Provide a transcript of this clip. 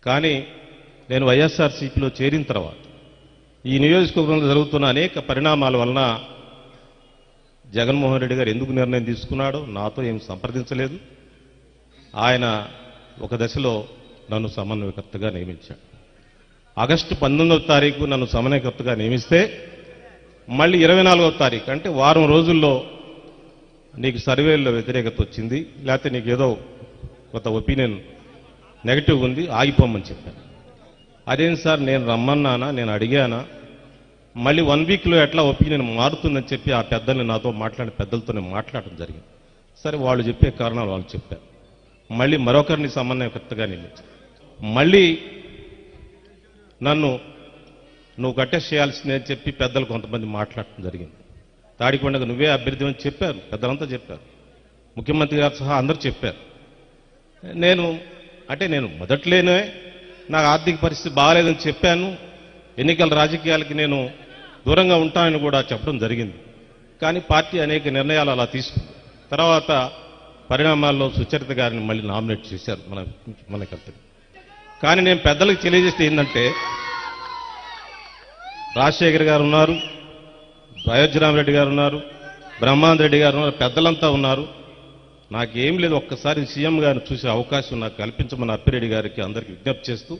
కానీ నేను వైఎస్ఆర్సీపీలో చేరిన తర్వాత ఈ నియోజకవర్గంలో జరుగుతున్న అనేక పరిణామాల వలన జగన్మోహన్ రెడ్డి గారు ఎందుకు నిర్ణయం తీసుకున్నాడో నాతో ఏం సంప్రదించలేదు. ఆయన ఒక దశలో నన్ను సమన్వయకర్తగా నియమించాడు. ఆగస్టు 19వ తారీఖు నన్ను సమన్వయకర్తగా నియమిస్తే మళ్ళీ 24వ తారీఖు అంటే వారం రోజుల్లో నీకు సర్వేల్లో వ్యతిరేకత వచ్చింది, లేకపోతే నీకు ఏదో కొంత ఒపీనియన్ నెగటివ్ ఉంది, ఆగిపోమని చెప్పాను. అదేం సార్, నేను రమ్మన్నానా, నేను అడిగానా? మళ్ళీ 1 వీక్లో ఎట్లా ఒపీనియన్ మారుతుందని చెప్పి ఆ పెద్దల్ని నాతో మాట్లాడిన పెద్దలతో నేను మాట్లాడడం జరిగింది. సరే, వాళ్ళు చెప్పే కారణాలు వాళ్ళు చెప్పారు. మళ్ళీ మరొకరిని సమన్వయకర్తగా నియమించారు. మళ్ళీ నన్ను నువ్వు కట్టెస్ట్ చేయాల్సిందే అని చెప్పి పెద్దలు కొంతమంది మాట్లాడటం జరిగింది. తాడికొండకు నువ్వే అభ్యర్థి అని చెప్పారు, పెద్దలంతా చెప్పారు, ముఖ్యమంత్రి గారు సహా అందరూ చెప్పారు. నేను మొదట్లోనే నాకు ఆర్థిక పరిస్థితి బాగాలేదని చెప్పాను, ఎన్నికల రాజకీయాలకి నేను దూరంగా ఉంటానని కూడా చెప్పడం జరిగింది. కానీ పార్టీ అనేక నిర్ణయాలు అలా తీసుకుంది. తర్వాత పరిణామాల్లో సుచరిత గారిని మళ్ళీ నామినేట్ చేశారు మనకంతా. కానీ నేను పెద్దలకు తెలియజేస్తే ఏంటంటే, రాజశేఖర్ గారు ఉన్నారు, అయోధ్యరామరెడ్డి గారు ఉన్నారు, బ్రహ్మానంద రెడ్డి గారు ఉన్నారు, పెద్దలంతా ఉన్నారు. నాకేం లేదు, ఒక్కసారి సీఎం గారిని చూసే అవకాశం నాకు కల్పించమని అప్పిరెడ్డి గారికి అందరికీ విజ్ఞప్తి చేస్తూ